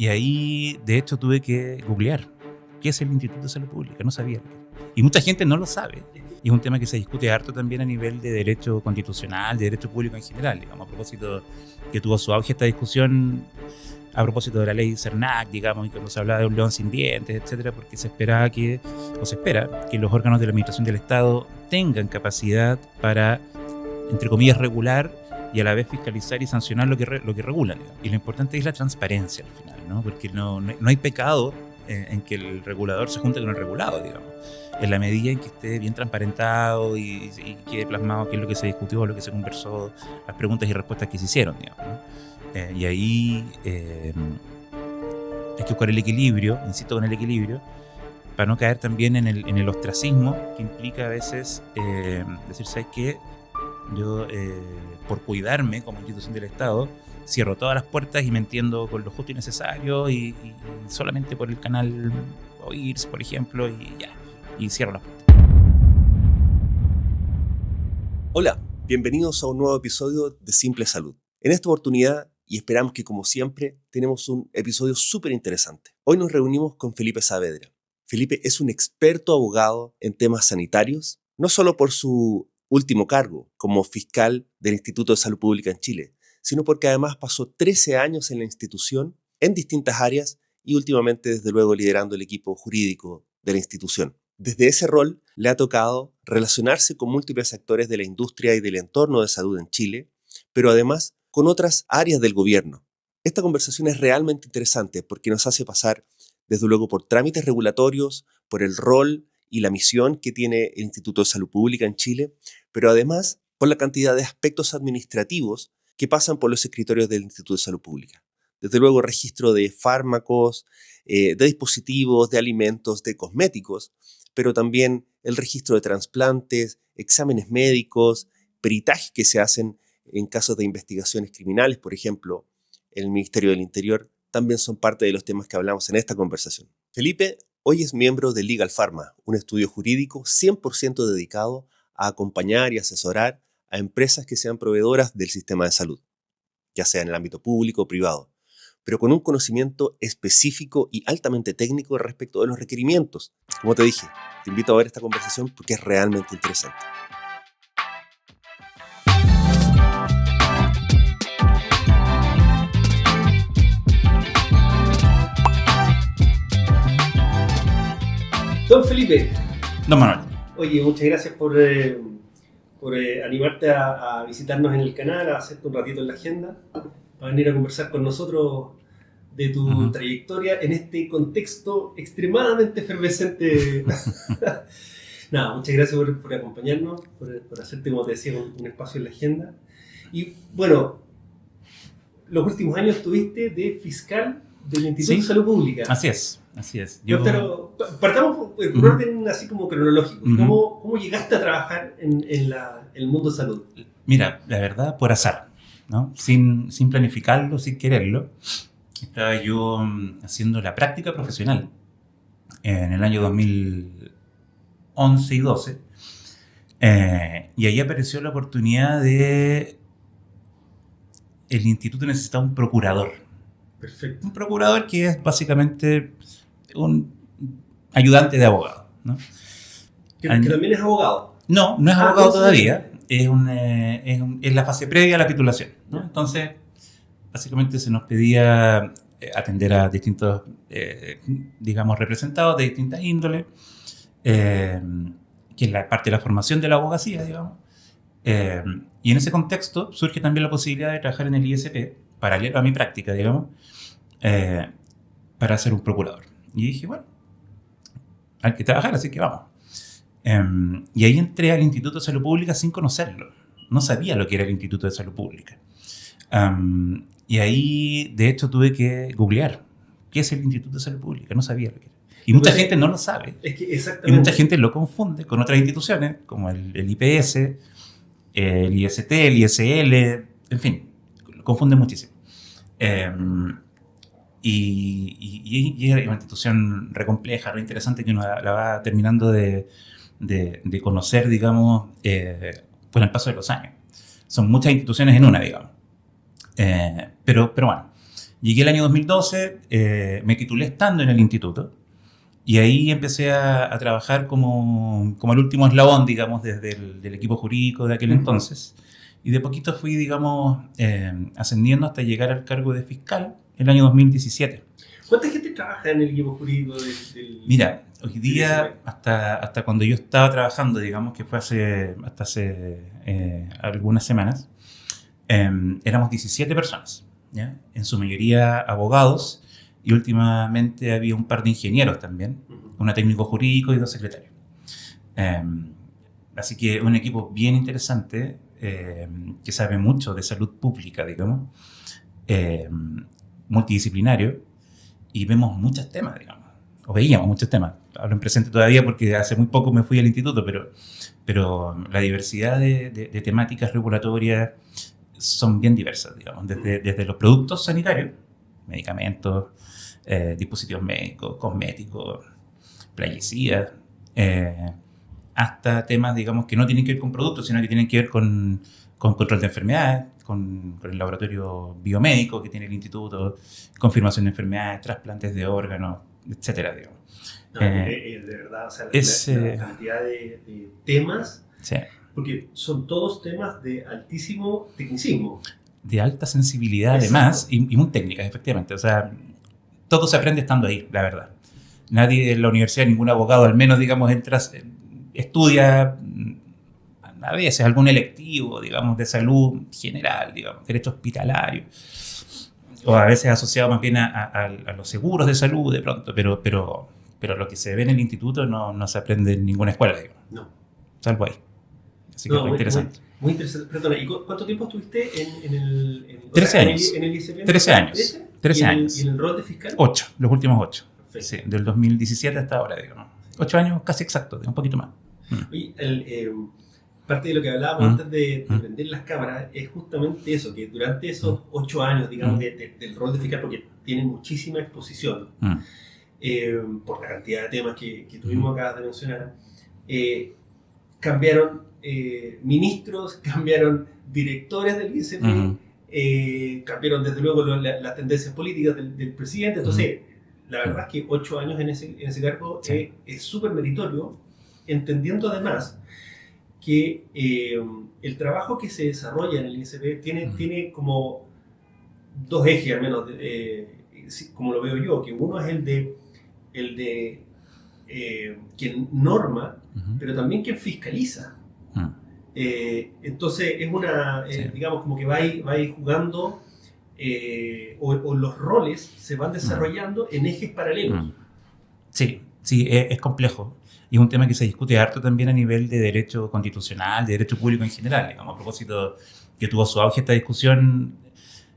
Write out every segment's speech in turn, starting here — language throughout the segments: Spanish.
Y ahí, de hecho, tuve que googlear qué es el Instituto de Salud Pública. No sabía lo que era. Y mucha gente no lo sabe. Y es un tema que se discute harto también a nivel de derecho constitucional, de derecho público en general. Digamos, a propósito que tuvo su auge esta discusión a propósito de la ley CERNAC, digamos, y cuando se hablaba de un león sin dientes, etcétera, porque se espera que los órganos de la administración del Estado tengan capacidad para, entre comillas, regular y a la vez fiscalizar y sancionar lo que regulan. Digamos. Y lo importante es la transparencia al final, ¿no? Porque no hay pecado en que el regulador se junte con el regulado, digamos. En la medida en que esté bien transparentado y quede plasmado qué es lo que se discutió, lo que se conversó, las preguntas y respuestas que se hicieron, digamos, ¿no? Y ahí hay que buscar el equilibrio, insisto con el equilibrio, para no caer también en el ostracismo que implica a veces decir, ¿sabes qué? Yo, por cuidarme como institución del Estado, cierro todas las puertas y me entiendo con lo justo y necesario y solamente por el canal OIRS, por ejemplo, y ya, y cierro las puertas. Hola, bienvenidos a un nuevo episodio de Simple Salud. En esta oportunidad, y esperamos que como siempre, tenemos un episodio súper interesante. Hoy nos reunimos con Felipe Saavedra. Felipe es un experto abogado en temas sanitarios, no solo por su último cargo como fiscal del Instituto de Salud Pública en Chile, sino porque además pasó 13 años en la institución en distintas áreas y últimamente, desde luego, liderando el equipo jurídico de la institución. Desde ese rol le ha tocado relacionarse con múltiples actores de la industria y del entorno de salud en Chile, pero además con otras áreas del gobierno. Esta conversación es realmente interesante porque nos hace pasar, desde luego, por trámites regulatorios, por el rol y la misión que tiene el Instituto de Salud Pública en Chile, pero además por la cantidad de aspectos administrativos que pasan por los escritorios del Instituto de Salud Pública. Desde luego, registro de fármacos, de dispositivos, de alimentos, de cosméticos, pero también el registro de trasplantes, exámenes médicos, peritajes que se hacen en casos de investigaciones criminales, por ejemplo, el Ministerio del Interior, también son parte de los temas que hablamos en esta conversación. Felipe hoy es miembro de Legal Pharma, un estudio jurídico 100% dedicado a acompañar y asesorar a empresas que sean proveedoras del sistema de salud, ya sea en el ámbito público o privado, pero con un conocimiento específico y altamente técnico respecto de los requerimientos. Como te dije, te invito a ver esta conversación porque es realmente interesante. Don Felipe. Don Manuel. Oye, muchas gracias por animarte a visitarnos en el canal, a hacerte un ratito en la agenda, para venir a conversar con nosotros de tu trayectoria en este contexto extremadamente efervescente. Nada, muchas gracias por acompañarnos, por hacerte, como te decía, un espacio en la agenda. Y bueno, los últimos años estuviste de fiscal del Instituto de Salud Pública. Así es. Pero partamos por orden así como cronológico. ¿Cómo llegaste a trabajar en el mundo de salud? Mira, la verdad, por azar, ¿no? Sin planificarlo, sin quererlo. Estaba yo haciendo la práctica profesional en el año 2011 y 12. Y ahí apareció la oportunidad de... El instituto necesitaba un procurador. Perfecto. Un procurador que es básicamente un ayudante de abogado, ¿no? ¿Que también es abogado? No es abogado todavía. Es la fase previa a la titulación, ¿no? Entonces, básicamente se nos pedía atender a distintos, digamos, representados de distintas índoles, que es la parte de la formación de la abogacía, digamos. Y en ese contexto surge también la posibilidad de trabajar en el ISP, paralelo a mi práctica, digamos, para ser un procurador. Y dije, bueno, hay que trabajar, así que vamos. Y ahí entré al Instituto de Salud Pública sin conocerlo. No sabía lo que era el Instituto de Salud Pública. Y ahí, de hecho, tuve que googlear qué es el Instituto de Salud Pública. No sabía lo que era. Y mucha gente no lo sabe. Es que exactamente. Y mucha gente lo confunde con otras instituciones, como el IPS, el IST, el ISL, en fin, lo confunden muchísimo. Y es una institución re interesante que uno la va terminando de conocer, digamos, con el paso de los años. Son muchas instituciones en una, digamos. Pero bueno, Llegué el año 2012, me titulé estando en el instituto y ahí empecé a trabajar como el último eslabón, digamos, desde del equipo jurídico de aquel entonces. Y de poquito fui, digamos, ascendiendo hasta llegar al cargo de fiscal el año 2017. ¿Cuánta gente trabaja en el equipo jurídico del... Mira, hoy día, hasta cuando yo estaba trabajando, digamos, que fue hace algunas semanas, éramos 17 personas, ¿ya? En su mayoría abogados, y últimamente había un par de ingenieros también, una técnico jurídico y 2 secretarios. Así que un equipo bien interesante, que sabe mucho de salud pública, digamos, multidisciplinario, y vemos muchos temas, digamos, o veíamos muchos temas. Hablo en presente todavía porque hace muy poco me fui al instituto, pero la diversidad de temáticas regulatorias son bien diversas, digamos, desde los productos sanitarios, medicamentos, dispositivos médicos, cosméticos, plaguicidas, hasta temas, digamos, que no tienen que ver con productos, sino que tienen que ver con control de enfermedades, con el laboratorio biomédico que tiene el instituto, confirmación de enfermedades, trasplantes de órganos, etcétera, digamos. No, de verdad, o sea, la cantidad de temas, sí, porque son todos temas de altísimo tecnicismo. De alta sensibilidad, además, y muy técnicas, efectivamente. O sea, todo se aprende estando ahí, la verdad. Nadie en la universidad, ningún abogado, al menos, digamos, estudia a veces algún electivo, digamos, de salud general, digamos, derecho hospitalario, o a veces asociado más bien a los seguros de salud de pronto, pero lo que se ve en el instituto no se aprende en ninguna escuela, digamos. No. Salvo ahí. Así que es muy interesante. Muy interesante. Perdona, ¿y cuánto tiempo estuviste en el... 13 años. En el ICP? 13 años. 13 años. ¿Y en el rol de fiscal? 8, los últimos 8. Perfecto. Sí, del 2017 hasta ahora, digamos. 8 años casi exactos, un poquito más. Oye, parte de lo que hablábamos antes de prender las cámaras es justamente eso, que durante esos 8 años, digamos, del rol de fiscal, porque tiene muchísima exposición, por la cantidad de temas que tuvimos acá de mencionar, cambiaron ministros, cambiaron directores del ISP, cambiaron desde luego las tendencias políticas del presidente. Entonces, la verdad es que 8 años en ese cargo es súper meritorio, entendiendo además que el trabajo que se desarrolla en el ISP tiene como 2 ejes, al menos, como lo veo yo, que uno es el de quien norma, pero también quien fiscaliza. Entonces es una, digamos, como que va ahí jugando, o los roles se van desarrollando en ejes paralelos. Sí, es complejo. Y es un tema que se discute harto también a nivel de derecho constitucional, de derecho público en general. Digamos, a propósito, que tuvo su auge esta discusión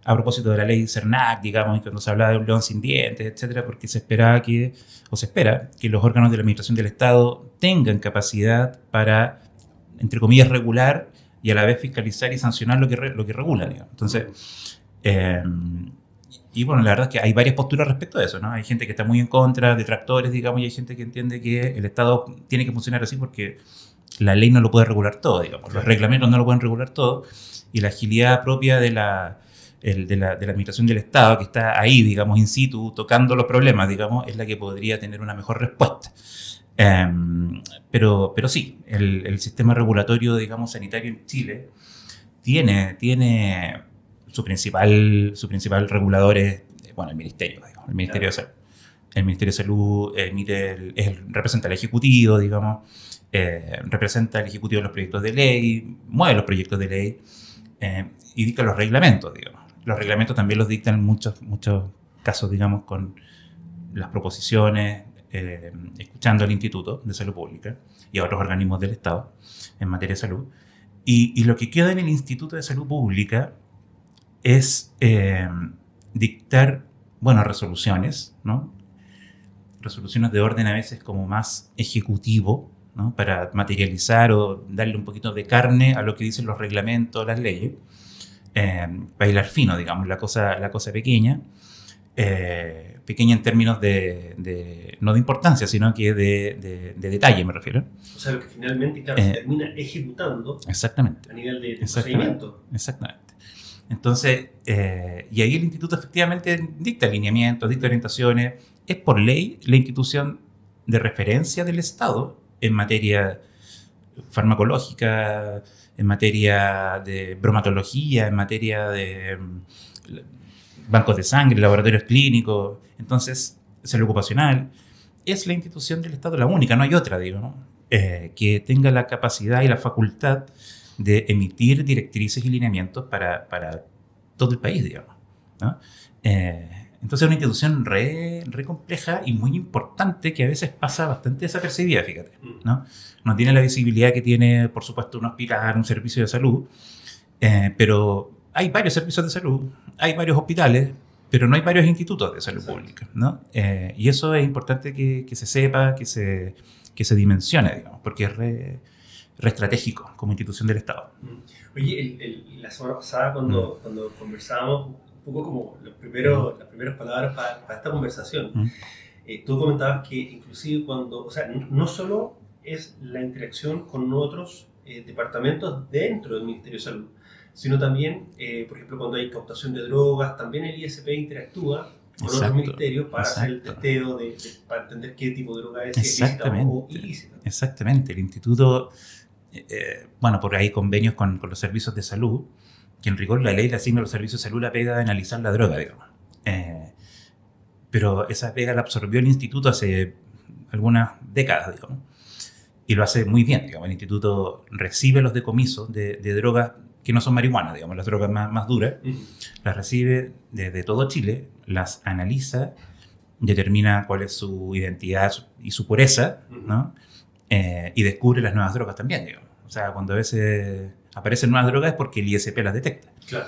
a propósito de la ley CERNAC, digamos, y cuando se hablaba de un león sin dientes, etcétera, porque se espera que los órganos de la administración del Estado tengan capacidad para, entre comillas, regular y a la vez fiscalizar y sancionar lo que regulan, digamos. Entonces, y bueno, la verdad es que hay varias posturas respecto a eso, ¿no? Hay gente que está muy en contra, detractores, digamos, y hay gente que entiende que el Estado tiene que funcionar así porque la ley no lo puede regular todo, digamos. Los reglamentos no lo pueden regular todo, y la agilidad propia de la administración del Estado, que está ahí, digamos, in situ, tocando los problemas, digamos, es la que podría tener una mejor respuesta. Pero sí, el sistema regulatorio, digamos, sanitario en Chile tiene su principal regulador es, bueno, el Ministerio, digamos, el Ministerio de Salud. El Ministerio de Salud representa al Ejecutivo, digamos, representa al Ejecutivo en los proyectos de ley, mueve los proyectos de ley y dicta los reglamentos, digamos. Los reglamentos también los dictan en muchos casos, digamos, con las proposiciones, escuchando al Instituto de Salud Pública y a otros organismos del Estado en materia de salud. Y lo que queda en el Instituto de Salud Pública es dictar, bueno, resoluciones, ¿no? Resoluciones de orden a veces como más ejecutivo, ¿no? Para materializar o darle un poquito de carne a lo que dicen los reglamentos, las leyes, bailar fino, digamos, la cosa pequeña, pequeña en términos no de importancia, sino que de detalle, me refiero. O sea, lo que finalmente, claro, se termina ejecutando exactamente, a nivel de procedimiento. Exactamente. Entonces, y ahí el instituto efectivamente dicta alineamientos, dicta orientaciones. Es por ley la institución de referencia del Estado en materia farmacológica, en materia de bromatología, en materia de bancos de sangre, laboratorios clínicos. Entonces, salud ocupacional. Es la institución del Estado, la única, no hay otra, digo, ¿no? Que tenga la capacidad y la facultad de emitir directrices y lineamientos para todo el país, digamos, ¿no? Entonces es una institución re compleja y muy importante que a veces pasa bastante desapercibida, fíjate, ¿no? No tiene la visibilidad que tiene, por supuesto, un hospital, un servicio de salud, pero hay varios servicios de salud, hay varios hospitales, pero no hay varios institutos de salud pública, ¿no? Y eso es importante que se sepa, que se dimensione, digamos, porque es re estratégico como institución del Estado. Oye, la semana pasada cuando conversábamos un poco como las primeras palabras para esta conversación, tú comentabas que inclusive cuando, o sea, no solo es la interacción con otros departamentos dentro del Ministerio de Salud, sino también, por ejemplo, cuando hay incautación de drogas, también el ISP interactúa con otros ministerios para hacer el testeo, para entender qué tipo de droga es, si es ilícita o ilícita. Exactamente. El instituto, bueno, por ahí convenios con los servicios de salud, que en rigor la ley le asigna a los servicios de salud la pega de analizar la droga, digamos. Pero esa pega la absorbió el instituto hace algunas décadas, digamos, y lo hace muy bien, digamos. El instituto recibe los decomisos de drogas que no son marihuana, digamos, las drogas más duras, las recibe desde todo Chile, las analiza, determina cuál es su identidad y su pureza, ¿no? Y descubre las nuevas drogas también, digamos. O sea, cuando a veces aparecen nuevas drogas es porque el ISP las detecta. Claro.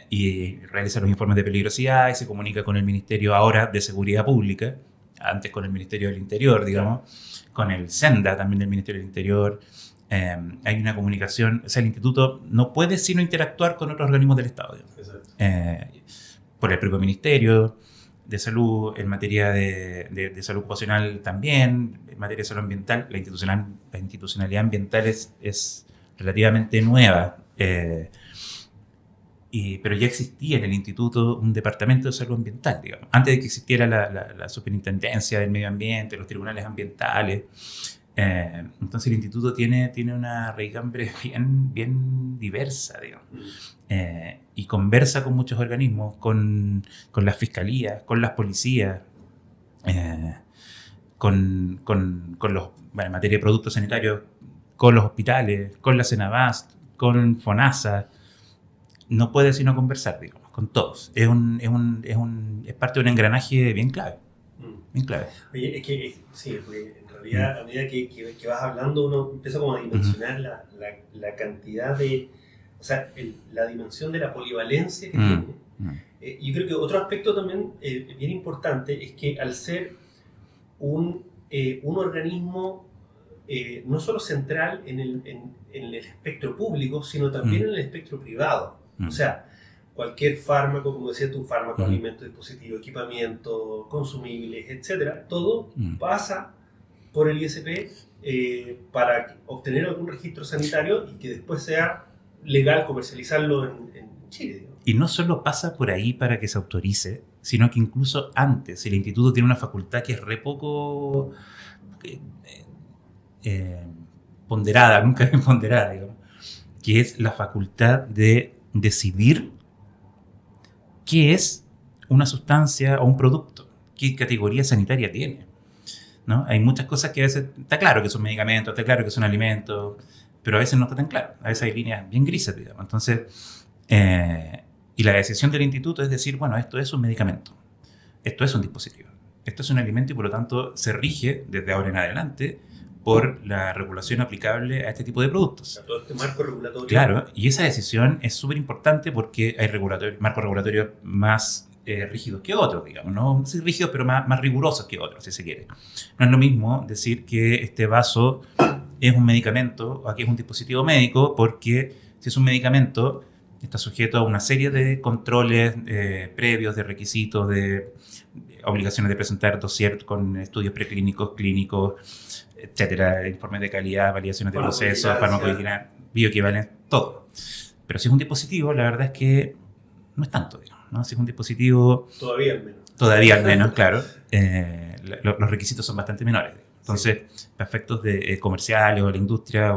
Y realiza los informes de peligrosidad y se comunica con el Ministerio ahora de Seguridad Pública, antes con el Ministerio del Interior, digamos, con el SENDA también del Ministerio del Interior. Hay una comunicación, o sea, el instituto no puede sino interactuar con otros organismos del Estado, por el propio Ministerio de Salud, en materia de salud ocupacional también, en materia de salud ambiental. La institucionalidad ambiental es relativamente nueva, pero ya existía en el instituto un departamento de salud ambiental, digamos, antes de que existiera la superintendencia del medio ambiente, los tribunales ambientales. Entonces el instituto tiene una raigambre bien diversa, digamos, y conversa con muchos organismos, con las fiscalías, con las policías, con los, bueno, en materia de productos sanitarios, con los hospitales, con la Senabast, con FONASA. No puede sino conversar, digamos, con todos. Es parte de un engranaje bien clave. Bien clave. Oye, es que sí, porque en realidad a medida que vas hablando uno empieza como a dimensionar la cantidad de, o sea, la dimensión de la polivalencia que tiene. Yo creo que otro aspecto también bien importante es que al ser un organismo no solo central en el espectro público, sino también en el espectro privado. O sea, cualquier fármaco, como decía tú, fármaco, alimento, dispositivo, equipamiento, consumibles, etcétera, todo pasa por el ISP para obtener algún registro sanitario y que después sea legal comercializarlo en Chile, digamos. Y no solo pasa por ahí para que se autorice, sino que incluso antes el instituto tiene una facultad que es re poco ponderada, nunca bien ponderada, digamos, que es la facultad de decidir qué es una sustancia o un producto, qué categoría sanitaria tiene, ¿no? Hay muchas cosas que a veces está claro que son medicamentos, está claro que son alimentos, pero a veces no está tan claro, a veces hay líneas bien grises, digamos. Entonces, y la decisión del instituto es decir, bueno, esto es un medicamento, esto es un dispositivo, esto es un alimento y por lo tanto se rige desde ahora en adelante por la regulación aplicable a este tipo de productos. A todo este marco regulatorio. Claro, y esa decisión es súper importante porque hay marcos regulatorios más rígidos que otros, digamos, no sí rígidos, pero más rigurosos que otros, si se quiere. No es lo mismo decir que este vaso es un medicamento o que es un dispositivo médico, porque si es un medicamento está sujeto a una serie de controles previos, de requisitos, de obligaciones de presentar dossier con estudios preclínicos, clínicos, etcétera, informes de calidad, validaciones de procesos, farmacovigilancia, bioequivalencia, todo. Pero si es un dispositivo, la verdad es que no es tanto, digamos, ¿no? Si es un dispositivo... Todavía al menos, claro. Los requisitos son bastante menores. Entonces, para efectos de comerciales o de la industria,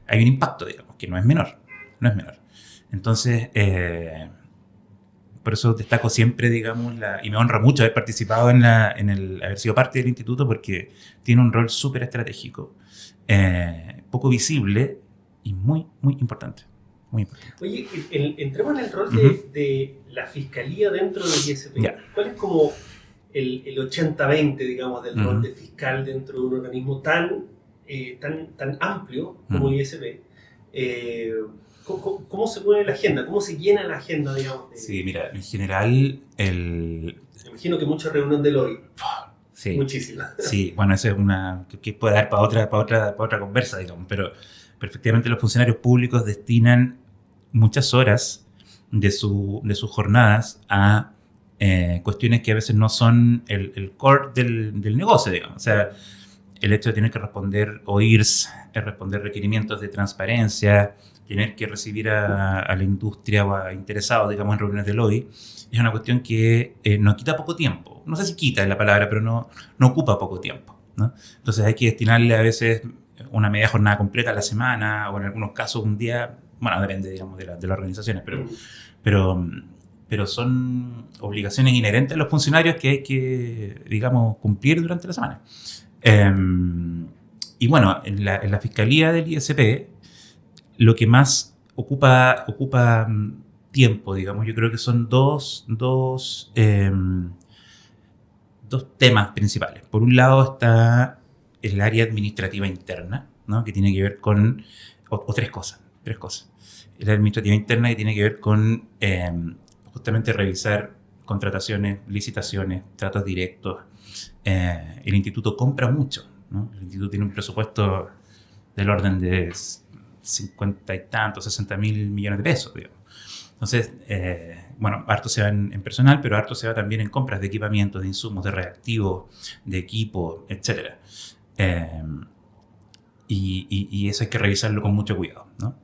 hay un impacto, digamos, que no es menor. No es menor. Entonces, por eso destaco siempre, digamos, y me honra mucho haber participado haber sido parte del instituto, porque tiene un rol súper estratégico, poco visible y muy, muy importante. Muy importante. Oye, entremos en el rol de la fiscalía dentro del ISP. Ya. ¿Cuál es como el 80-20, digamos, del rol de fiscal dentro de un organismo tan amplio como el ISP? ¿Cómo se pone la agenda? ¿Cómo se llena la agenda, digamos? Sí, mira, en general Me imagino que muchas reuniones del hoy. Sí. Muchísimas. Sí, bueno, esa es una que puede dar para otra conversa, digamos, pero efectivamente los funcionarios públicos destinan muchas horas de sus jornadas a cuestiones que a veces no son el core del negocio, digamos. O sea, el hecho de tener que responder OIRs, responder requerimientos de transparencia, tener que recibir a la industria o a interesados, digamos, en reuniones del OI, es una cuestión que nos quita poco tiempo. No sé si quita es la palabra, pero no ocupa poco tiempo, ¿no? Entonces hay que destinarle a veces una media jornada completa a la semana, o en algunos casos un día, bueno, depende, digamos, de las organizaciones, pero son obligaciones inherentes a los funcionarios que hay que, digamos, cumplir durante la semana. Y bueno, en la fiscalía del ISP, lo que más ocupa tiempo, digamos, yo creo que son dos temas principales. Por un lado está el área administrativa interna, ¿no? Que tiene que ver con, o tres cosas. El área administrativa interna que tiene que ver con justamente revisar contrataciones, licitaciones, tratos directos. El instituto compra mucho, ¿no? El instituto tiene un presupuesto del orden de 50 y tantos, 60 mil millones de pesos, digamos. Entonces, bueno, harto se va en personal, pero harto se va también en compras de equipamientos, de insumos, de reactivos, de equipo, etc. Y eso hay que revisarlo con mucho cuidado, ¿no?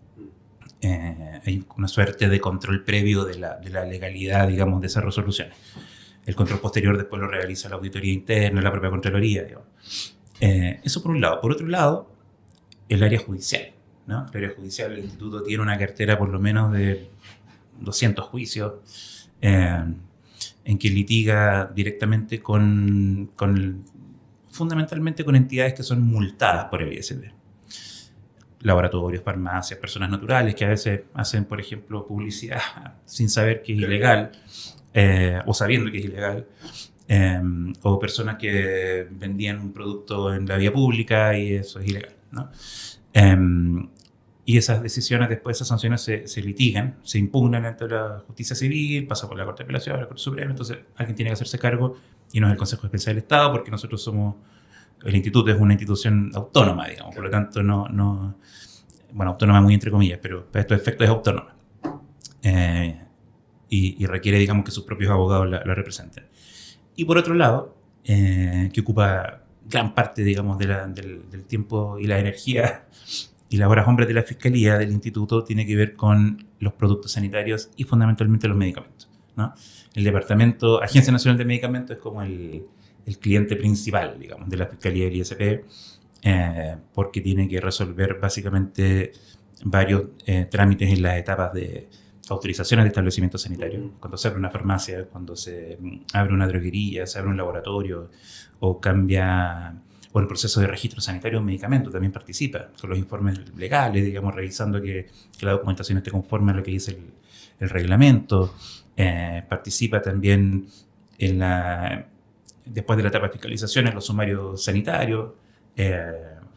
Hay una suerte de control previo de la legalidad, digamos, de esas resoluciones. El control posterior después lo realiza la auditoría interna, la propia Contraloría, digamos. Eso por un lado. Por otro lado, el área judicial, ¿no? El área judicial, el instituto tiene una cartera por lo menos de 200 juicios en que litiga directamente fundamentalmente con entidades que son multadas por el ISP. Laboratorios, farmacias, personas naturales que a veces hacen, por ejemplo, publicidad sin saber que es ilegal, o sabiendo que es ilegal, o personas que vendían un producto en la vía pública y eso es ilegal, ¿no? Y esas decisiones, después esas sanciones se litigan, se impugnan ante la justicia civil, pasa por la Corte de Apelación, la Corte Suprema. Entonces alguien tiene que hacerse cargo, y no es el Consejo Especial del Estado, porque nosotros el instituto es una institución autónoma, digamos, por lo tanto bueno, autónoma muy entre comillas, pero para estos efectos es autónoma, y requiere, digamos, que sus propios abogados la representen. Y por otro lado, que ocupa gran parte, digamos, del tiempo y la energía y las horas hombres de la Fiscalía del Instituto, tiene que ver con los productos sanitarios y fundamentalmente los medicamentos, ¿no? El Departamento, Agencia Nacional de Medicamentos, es como el cliente principal, digamos, de la Fiscalía del ISP, porque tiene que resolver básicamente varios trámites en las etapas de autorizaciones de establecimientos sanitarios. Cuando se abre una farmacia, cuando se abre una droguería, se abre un laboratorio, o el proceso de registro sanitario de un medicamento, también participa con los informes legales, digamos, revisando que la documentación esté conforme a lo que dice el reglamento. Participa también después de la etapa de fiscalización, en los sumarios sanitarios,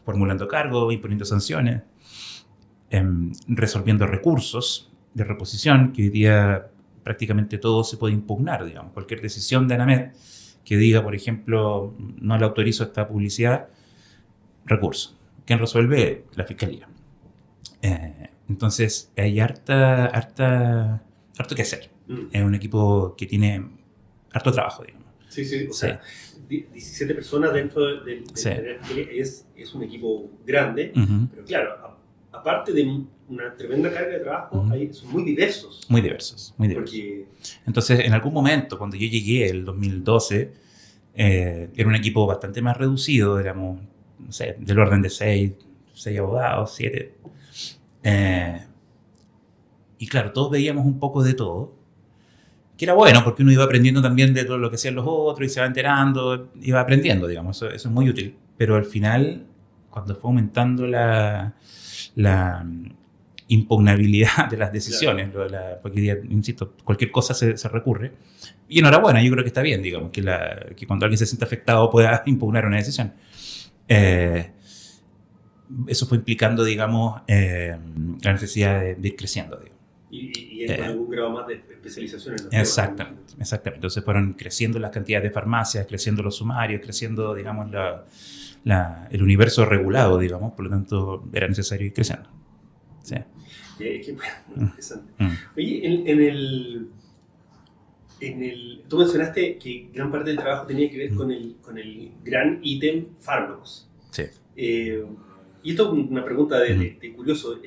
formulando cargos, imponiendo sanciones, resolviendo recursos de reposición, que hoy día prácticamente todo se puede impugnar, digamos. Cualquier decisión de ANAMED que diga, por ejemplo, no le autorizo esta publicidad, recurso. ¿Quién resuelve? La Fiscalía. Entonces hay harto que hacer. Es un equipo que tiene harto trabajo, digamos. Sí. O sea, 17 personas dentro del sí. es un equipo grande, pero claro, aparte de una tremenda carga de trabajo, son muy diversos. Muy diversos, muy diversos. Porque... Entonces, en algún momento, cuando yo llegué, el 2012, era un equipo bastante más reducido, éramos, no sé, del orden de 6 abogados, 7. Y claro, todos veíamos un poco de todo, que era bueno, porque uno iba aprendiendo también de todo lo que hacían los otros y se va enterando, iba aprendiendo, digamos, eso es muy útil. Pero al final, cuando fue aumentando la impugnabilidad de las decisiones, claro. Porque, insisto, cualquier cosa se recurre. Y enhorabuena, yo creo que está bien, digamos, que cuando alguien se siente afectado pueda impugnar una decisión. Eso fue implicando, digamos, la necesidad de ir creciendo, digamos. Y en algún grado más de especialización en los exactamente. Entonces fueron creciendo las cantidades de farmacias, creciendo los sumarios, creciendo, digamos, el universo regulado, digamos, por lo tanto era necesario ir creciendo. Sí. Qué bueno, interesante. Oye, tú mencionaste que gran parte del trabajo tenía que ver con el gran ítem fármacos. Sí. Y esto es una pregunta de curioso.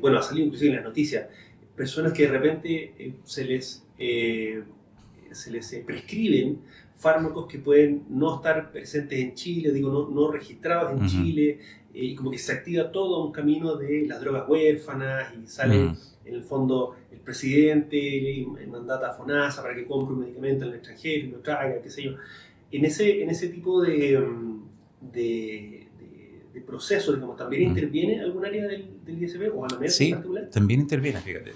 Bueno, ha salido inclusive en las noticias, personas que de repente se les prescriben fármacos que pueden no estar presentes en Chile, no registrados en Chile, y como que se activa todo un camino de las drogas huérfanas y sale en el fondo el presidente mandata a FONASA para que compre un medicamento en el extranjero y lo traiga, qué sé yo. En ese tipo de proceso, digamos, ¿también interviene algún área del ISP o a la mesa en particular? Sí, también interviene, fíjate.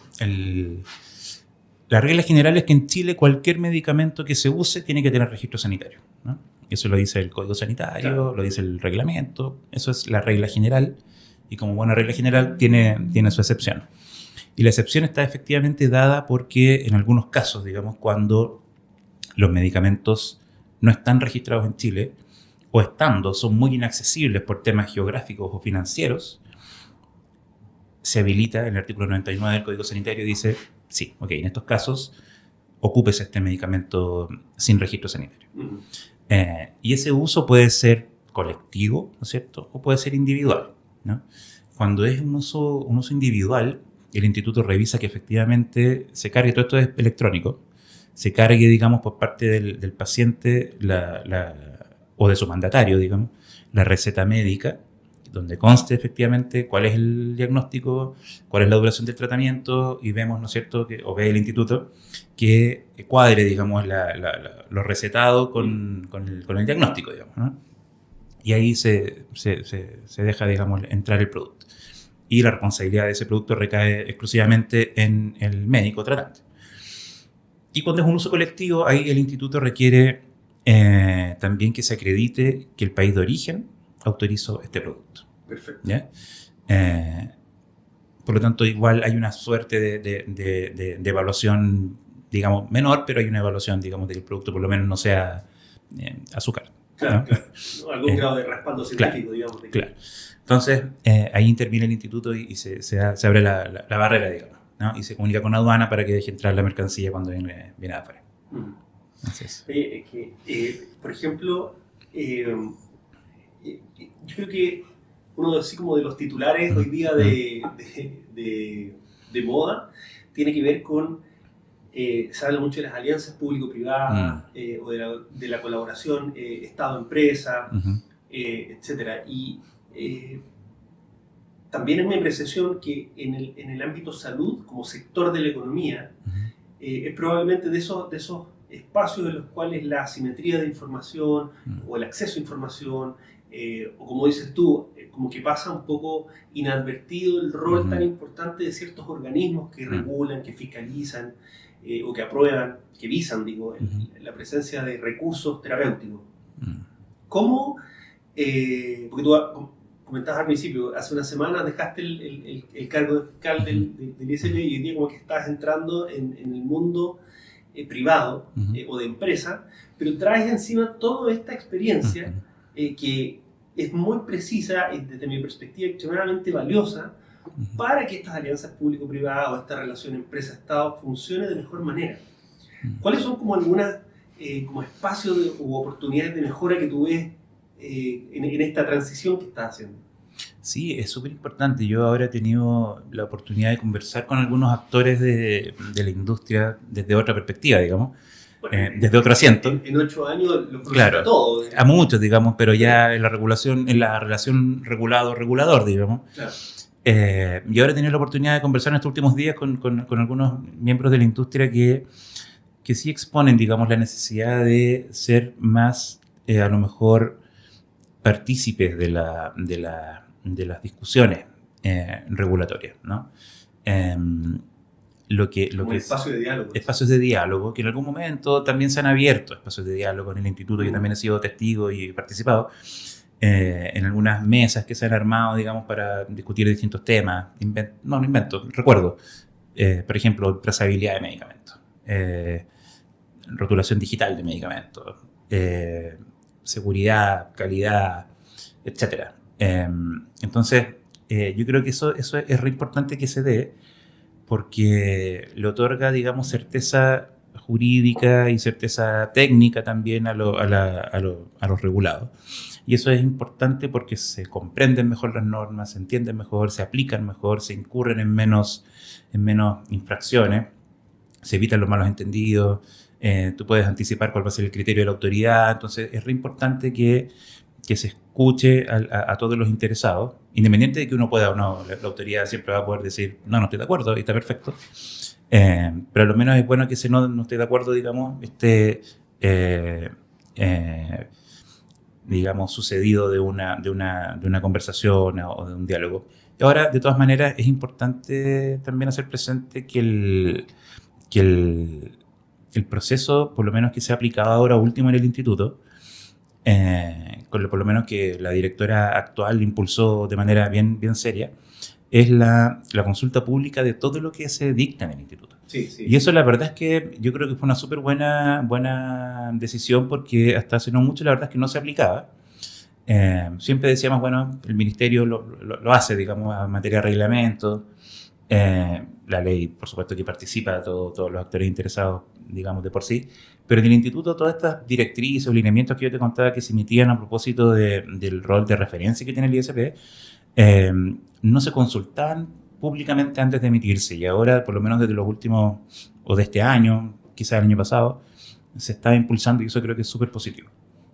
La regla general es que en Chile cualquier medicamento que se use tiene que tener registro sanitario, ¿no? Eso lo dice el Código Sanitario, claro. Lo dice el reglamento, eso es la regla general, y como buena regla general tiene su excepción. Y la excepción está efectivamente dada porque en algunos casos, digamos, cuando los medicamentos no están registrados en Chile, o estando son muy inaccesibles por temas geográficos o financieros, se habilita en el artículo 99 del Código Sanitario y dice, sí, ok, en estos casos ocúpese este medicamento sin registro sanitario. Y ese uso puede ser colectivo, ¿no es cierto? O puede ser individual, ¿no? Cuando es un uso individual, el instituto revisa que efectivamente se cargue, todo esto es electrónico, se cargue, digamos, por parte del paciente o de su mandatario, digamos, la receta médica, donde conste efectivamente cuál es el diagnóstico, cuál es la duración del tratamiento, y vemos, ¿no es cierto?, o ve el instituto, que cuadre, digamos, lo recetado con el diagnóstico, digamos, ¿no? Y ahí se deja, digamos, entrar el producto. Y la responsabilidad de ese producto recae exclusivamente en el médico tratante. Y cuando es un uso colectivo, ahí el instituto requiere también que se acredite que el país de origen autorizó este producto. Perfecto. ¿Ya? Por lo tanto, igual hay una suerte de evaluación, digamos, menor, pero hay una evaluación, digamos, de que el producto por lo menos no sea azúcar. Claro, ¿no? claro. Algún grado de respaldo científico, digamos. Claro. Entonces, ahí interviene el instituto y se abre la barrera, digamos, ¿no? Y se comunica con aduana para que deje entrar la mercancía cuando viene de afuera. Por ejemplo, yo creo que uno así como de los titulares hoy día de moda tiene que ver con, se habla mucho de las alianzas público-privadas o de la colaboración Estado-empresa, etc. Y también es mi apreciación que en el ámbito salud, como sector de la economía, es probablemente de esos espacios en los cuales la asimetría de información o el acceso a información, o como dices tú, como que pasa un poco inadvertido el rol tan importante de ciertos organismos que regulan, que fiscalizan o que aprueban, que visan, digo, la presencia de recursos terapéuticos. ¿Cómo? Porque tú comentabas al principio, hace una semana dejaste el cargo de fiscal del ISP y hoy día como que estás entrando en el mundo privado o de empresa, pero traes encima toda esta experiencia que es muy precisa y desde mi perspectiva extremadamente valiosa para que estas alianzas público-privadas o esta relación empresa-estado funcione de mejor manera. ¿Cuáles son como algunas como espacios u oportunidades de mejora que tú ves en esta transición que estás haciendo? Sí, es súper importante. Yo ahora he tenido la oportunidad de conversar con algunos actores de la industria desde otra perspectiva, digamos, Bueno, desde otro asiento. En 8 años lo procesa Claro, todo. a muchos, digamos, pero ya en la regulación, en la relación regulado-regulador, digamos. Claro. Y ahora he tenido la oportunidad de conversar en estos últimos días con algunos miembros de la industria que sí exponen, digamos, la necesidad de ser más, a lo mejor, partícipes de las discusiones regulatorias, ¿no? Lo que espacio de diálogo. Espacios de diálogo, que en algún momento también se han abierto espacios de diálogo en el instituto. Yo también he sido testigo y he participado en algunas mesas que se han armado, digamos, para discutir distintos temas. No invento, recuerdo. Por ejemplo, trazabilidad de medicamentos, rotulación digital de medicamentos, seguridad, calidad, etc. Entonces, yo creo que eso es re importante que se dé, porque le otorga, digamos, certeza jurídica y certeza técnica también a los regulados. Y eso es importante porque se comprenden mejor las normas, se entienden mejor, se aplican mejor, se incurren en menos infracciones, se evitan los malos entendidos, tú puedes anticipar cuál va a ser el criterio de la autoridad. Entonces es re importante que se escuche a todos los interesados, independiente de que uno pueda o no. La autoridad siempre va a poder decir, no estoy de acuerdo, y está perfecto. Pero a lo menos es bueno que si no estoy de acuerdo, digamos, digamos, sucedido de una conversación o de un diálogo. Y ahora, de todas maneras, es importante también hacer presente que el proceso, por lo menos que se ha aplicado ahora último en el instituto, por lo menos que la directora actual impulsó de manera bien seria, es la consulta pública de todo lo que se dicta en el instituto. Sí, sí. Y eso la verdad es que yo creo que fue una súper buena decisión, porque hasta hace no mucho la verdad es que no se aplicaba. Siempre decíamos, bueno, el ministerio lo hace, digamos, a materia de reglamento. La ley, por supuesto, que participa todos los actores interesados, digamos, de por sí. Pero en el instituto todas estas directrices o lineamientos que yo te contaba que se emitían a propósito del rol de referencia que tiene el ISP, no se consultaban públicamente antes de emitirse. Y ahora, por lo menos desde los últimos, o de este año, quizás el año pasado, se está impulsando, y eso creo que es súper positivo,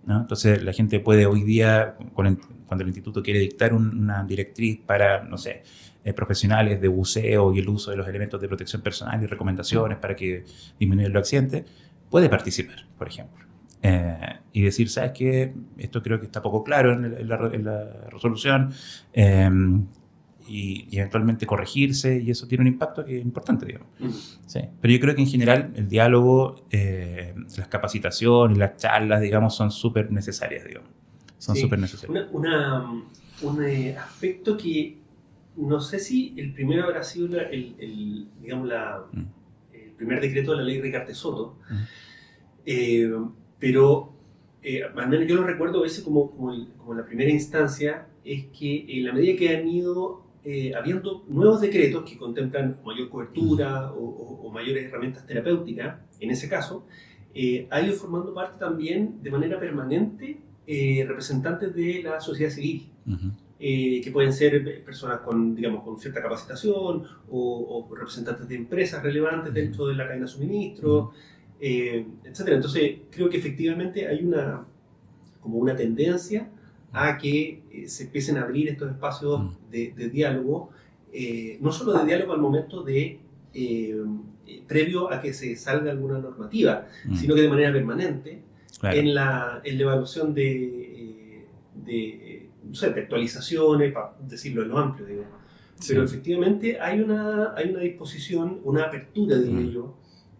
¿no? Entonces la gente puede hoy día, cuando el instituto quiere dictar una directriz para, no sé, profesionales de buceo y el uso de los elementos de protección personal y recomendaciones para que disminuyan los accidentes, puede participar, por ejemplo. Y decir, ¿sabes qué? Esto creo que está poco claro en la resolución, y eventualmente corregirse, y eso tiene un impacto que es importante, digamos. Sí. Pero yo creo que en general el diálogo, las capacitaciones, las charlas, digamos, son súper necesarias, digamos. Son súper necesarias. Un aspecto que no sé si el primero habrá sido el primer decreto de la ley Ricardo Soto, pero al menos yo lo recuerdo a veces como la primera instancia, es que en la medida que han ido habiendo nuevos decretos que contemplan mayor cobertura o mayores herramientas terapéuticas, en ese caso, ha ido formando parte también de manera permanente representantes de la sociedad civil. Que pueden ser personas con cierta capacitación o representantes de empresas relevantes dentro de la cadena de suministro, etc. Entonces, creo que efectivamente hay una tendencia a que se empiecen a abrir estos espacios de diálogo, no solo de diálogo al momento previo a que se salga alguna normativa, sino que de manera permanente, claro, en la evaluación de actualizaciones, para decirlo en lo amplio, digamos. Pero efectivamente hay una disposición, una apertura, diría yo,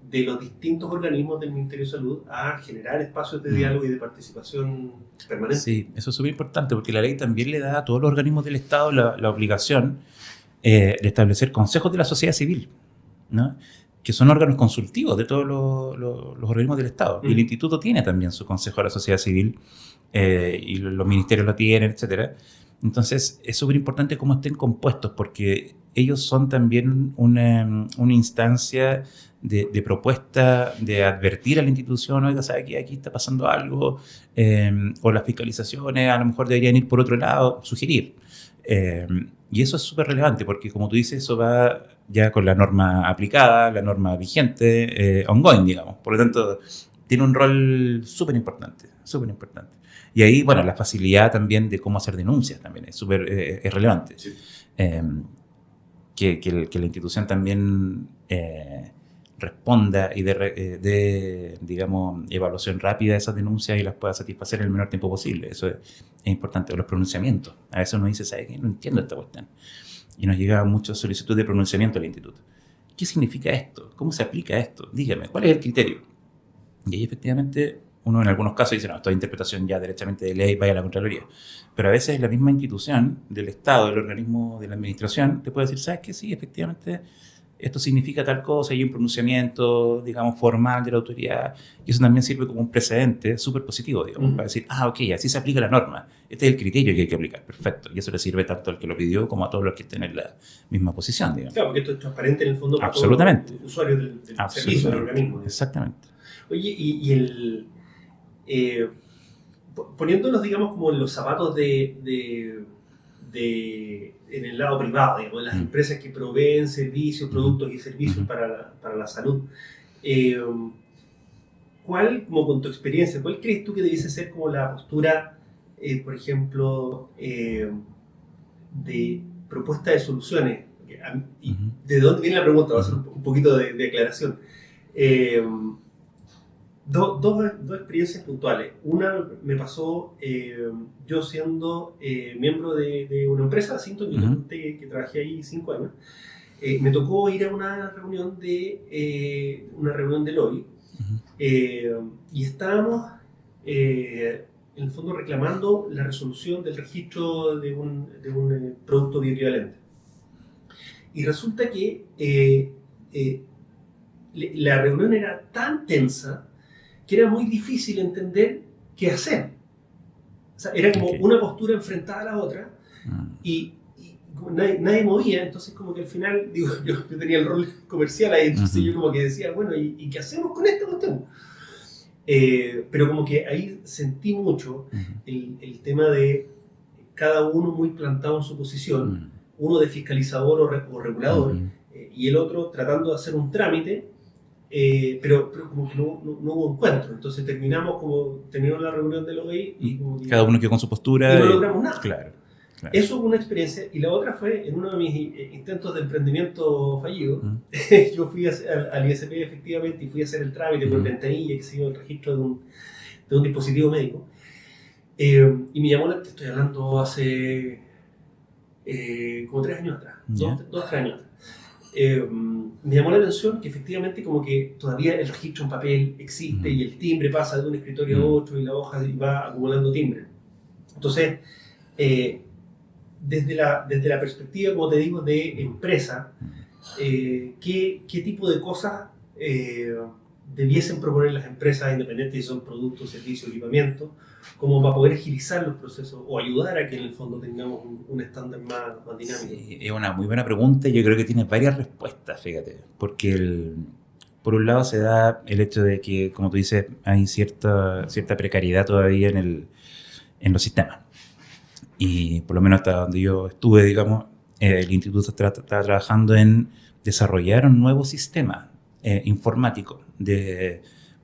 de los distintos organismos del Ministerio de Salud a generar espacios de diálogo y de participación permanente. Sí, eso es súper importante, porque la ley también le da a todos los organismos del Estado la obligación de establecer consejos de la sociedad civil, ¿no? Que son órganos consultivos de todos los organismos del Estado. Y el instituto tiene también su consejo de la sociedad civil, y los ministerios lo tienen, etc. Entonces es súper importante cómo estén compuestos, porque ellos son también una instancia de propuesta, de advertir a la institución, oiga, ¿sabe que aquí está pasando algo? O las fiscalizaciones a lo mejor deberían ir por otro lado, sugerir. Y eso es súper relevante porque, como tú dices, eso va ya con la norma aplicada, la norma vigente, ongoing, digamos. Por lo tanto, tiene un rol súper importante, súper importante. Y ahí, bueno, la facilidad también de cómo hacer denuncias también es súper es relevante. Sí. Que la institución también responda y de, digamos, evaluación rápida de esas denuncias y las pueda satisfacer en el menor tiempo posible. Eso es importante. Los pronunciamientos. A veces uno dice, ¿sabes qué? No entiendo esta cuestión. Y nos llega mucha solicitud de pronunciamiento al instituto. ¿Qué significa esto? ¿Cómo se aplica esto? Dígame, ¿cuál es el criterio? Y ahí efectivamente uno en algunos casos dice, no, esto es interpretación ya derechamente de ley, vaya a la Contraloría. Pero a veces la misma institución del Estado, el organismo de la administración, te puede decir, ¿sabes qué? Sí, efectivamente, esto significa tal cosa, hay un pronunciamiento, digamos, formal de la autoridad, y eso también sirve como un precedente súper positivo, digamos, para decir, ok, así se aplica la norma, este es el criterio que hay que aplicar, perfecto, y eso le sirve tanto al que lo pidió como a todos los que estén en la misma posición, digamos. Claro, porque esto es transparente en el fondo para Absolutamente. todos los usuarios del servicio, del organismo. Exactamente. Oye, poniéndonos, digamos, como en los zapatos en el lado privado, digamos, de las empresas que proveen servicios, productos y servicios para la salud, ¿cuál, como con tu experiencia, cuál crees tú que debiese ser como la postura, por ejemplo, de propuesta de soluciones? ¿De dónde viene la pregunta? Va a ser un poquito de aclaración. Dos experiencias puntuales. Una me pasó yo siendo miembro de una empresa, Sinton, yo te conté que trabajé ahí 5 años. Me tocó ir a una reunión de lobby y estábamos en el fondo reclamando la resolución del registro de un producto bioequivalente. Y resulta que la reunión era tan tensa que era muy difícil entender qué hacer. O sea, era como una postura enfrentada a la otra y nadie movía, entonces como que al final, digo, yo tenía el rol comercial ahí, entonces yo como que decía, bueno, ¿y qué hacemos con esta cuestión? Pero como que ahí sentí mucho el tema de cada uno muy plantado en su posición, uno de fiscalizador o regulador, y el otro tratando de hacer un trámite, pero como que no hubo encuentro. Entonces terminamos la reunión de OI y como que cada uno quedó con su postura y no logramos nada. Claro. Eso fue una experiencia. Y la otra fue en uno de mis intentos de emprendimiento fallido. Yo fui al ISP efectivamente y fui a hacer el trámite por ventanilla, que se dio el registro de un dispositivo médico. Y me llamó te estoy hablando hace como 3 años atrás, 2-3 años atrás. Me llamó la atención que efectivamente como que todavía el registro en papel existe y el timbre pasa de un escritorio a otro y la hoja va acumulando timbre. Entonces, desde la perspectiva, como te digo, de empresa, ¿qué tipo de cosas debiesen proponer las empresas independientes si son productos, servicios, equipamientos, como para poder agilizar los procesos o ayudar a que en el fondo tengamos un estándar más dinámico? Sí, es una muy buena pregunta y yo creo que tiene varias respuestas, fíjate, porque por un lado se da el hecho de que, como tú dices, hay cierta precariedad todavía en los sistemas. Y por lo menos hasta donde yo estuve, digamos, el instituto está trabajando en desarrollar un nuevo sistema informático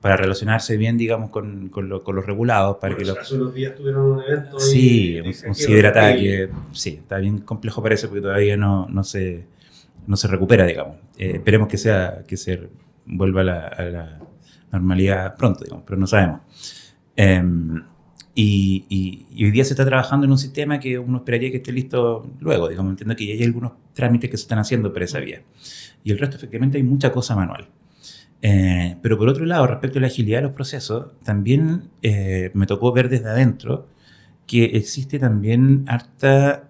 para relacionarse bien, digamos, con los regulados. Para bueno, hace unos días tuvieron un evento. Sí, un ciberataque. Sí, está bien complejo parece porque todavía no se recupera, digamos. Esperemos que se vuelva a la normalidad pronto, digamos, pero no sabemos. Y hoy día se está trabajando en un sistema que uno esperaría que esté listo luego, digamos. Entiendo que ya hay algunos trámites que se están haciendo por esa vía. Y el resto, efectivamente, hay mucha cosa manual. Pero por otro lado, respecto a la agilidad de los procesos, también me tocó ver desde adentro que existe también harto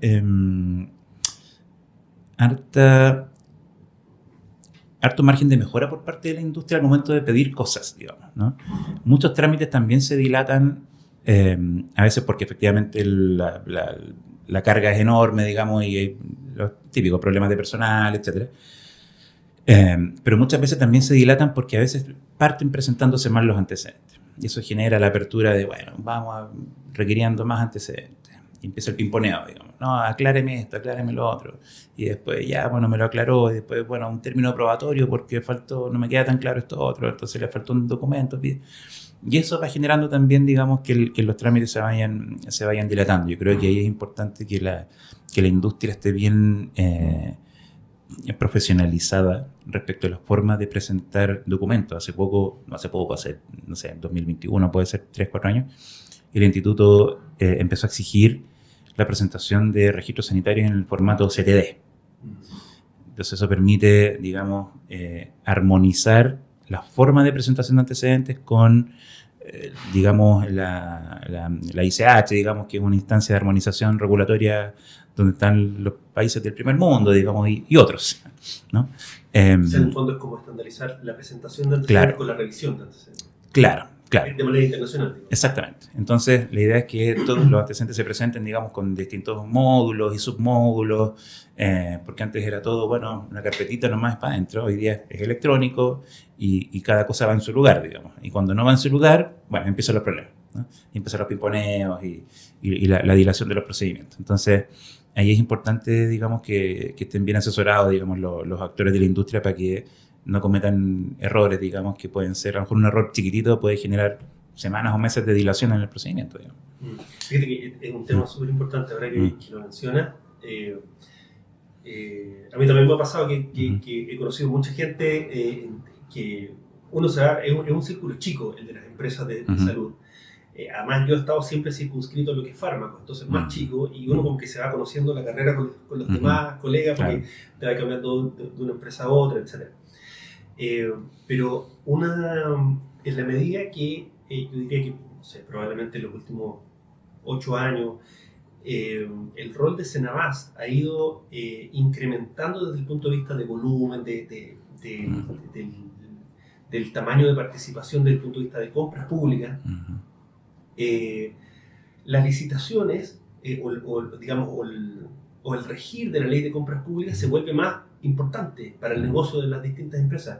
margen de mejora por parte de la industria al momento de pedir cosas, digamos, ¿no? Muchos trámites también se dilatan, a veces porque efectivamente la carga es enorme, digamos, y hay los típicos problemas de personal, etc. Pero muchas veces también se dilatan porque a veces parten presentándose mal los antecedentes. Y eso genera la apertura de, bueno, vamos requiriendo más antecedentes. Y empieza el pimponeo, digamos. No, acláreme esto, acláreme lo otro. Y después ya, bueno, me lo aclaró. Y después, bueno, un término probatorio porque faltó, no me queda tan claro esto otro. Entonces le faltó un documento. Y eso va generando también, digamos, que los trámites se vayan dilatando. Yo creo que ahí es importante que la industria esté bien profesionalizada respecto a las formas de presentar documentos. Hace, no sé, en 2021, puede ser 3, 4 años, el instituto empezó a exigir la presentación de registros sanitarios en el formato CTD. Entonces eso permite, digamos, armonizar la forma de presentación de antecedentes con, digamos, la ICH, digamos, que es una instancia de armonización regulatoria donde están los países del primer mundo, digamos, y otros, ¿no? O sea, en el fondo es como estandarizar la presentación de antecedentes con la revisión de antecedentes. Claro. De manera internacional. Digamos. Exactamente. Entonces, la idea es que todos los antecedentes se presenten, digamos, con distintos módulos y submódulos, porque antes era todo, bueno, una carpetita nomás para adentro, hoy día es electrónico y cada cosa va en su lugar, digamos. Y cuando no va en su lugar, bueno, empiezan los problemas, ¿no? Y empiezan los pimponeos y la dilación de los procedimientos. Entonces, ahí es importante, digamos, que estén bien asesorados, digamos, los actores de la industria para que no cometan errores, digamos, que pueden ser, a lo mejor un error chiquitito puede generar semanas o meses de dilación en el procedimiento, digamos. Fíjate que es un tema súper importante, ahora que lo mencionas. A mí también me ha pasado que he conocido mucha gente que uno se va, es un círculo chico, el de las empresas de salud. Además, yo he estado siempre circunscrito a lo que es fármaco, entonces más chico, y uno como que se va conociendo la carrera con los demás colegas, porque te va cambiando de una empresa a otra, etc. Pero en la medida que yo diría que, no sé, probablemente en los últimos 8 años, el rol de Senabast ha ido incrementando desde el punto de vista de volumen, del tamaño de participación, desde el punto de vista de compras públicas. Las licitaciones o el regir de la ley de compras públicas se vuelve más importante para el negocio de las distintas empresas.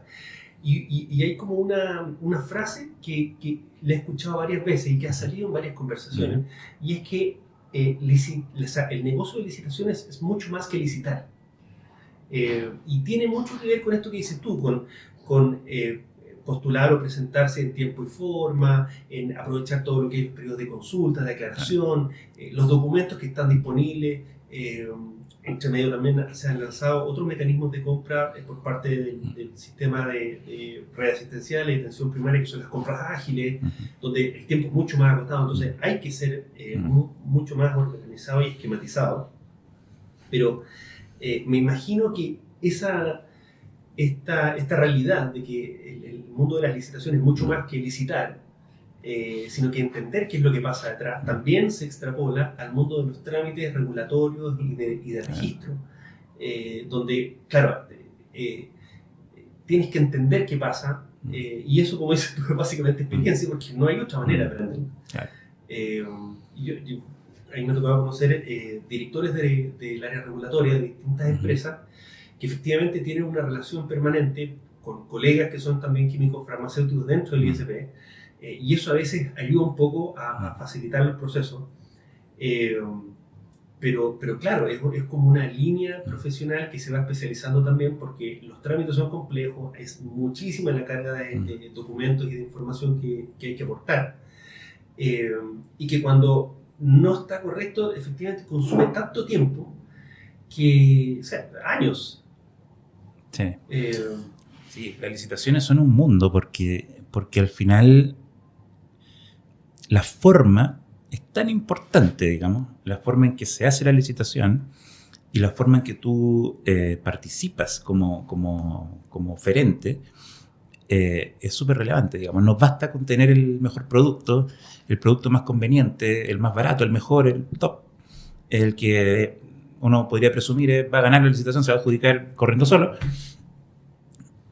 Y hay como una frase que le he escuchado varias veces y que ha salido en varias conversaciones, y es que el negocio de licitaciones es mucho más que licitar. Y tiene mucho que ver con esto que dices tú, con postular o presentarse en tiempo y forma, en aprovechar todo lo que es el periodo de consulta, de aclaración, los documentos que están disponibles. Entre medio también se han lanzado otros mecanismos de compra por parte del sistema de red asistencial y atención primaria, que son las compras ágiles, donde el tiempo es mucho más agotado. Entonces hay que ser mucho más organizado y esquematizado. Pero me imagino que esta realidad de que el mundo de las licitaciones es mucho más que licitar, sino que entender qué es lo que pasa detrás, también se extrapola al mundo de los trámites regulatorios y de registro, donde, claro, tienes que entender qué pasa, y eso, como dices, es básicamente experiencia, porque no hay otra manera de aprender. Ahí me ha tocado conocer directores del área regulatoria de distintas empresas que efectivamente tienen una relación permanente con colegas que son también químicos farmacéuticos dentro del ISP, y eso a veces ayuda un poco a facilitar los procesos, pero claro, es como una línea profesional que se va especializando también, porque los trámites son complejos, es muchísima la carga de documentos y de información que hay que aportar, y que cuando no está correcto, efectivamente consume tanto tiempo que, o sea, años. Sí. Sí, las licitaciones son un mundo porque al final la forma es tan importante, digamos, la forma en que se hace la licitación y la forma en que tú participas como oferente, es súper relevante, digamos. No basta con tener el mejor producto, el producto más conveniente, el más barato, el mejor, el top, el que uno podría presumir va a ganar la licitación, se va a adjudicar corriendo solo,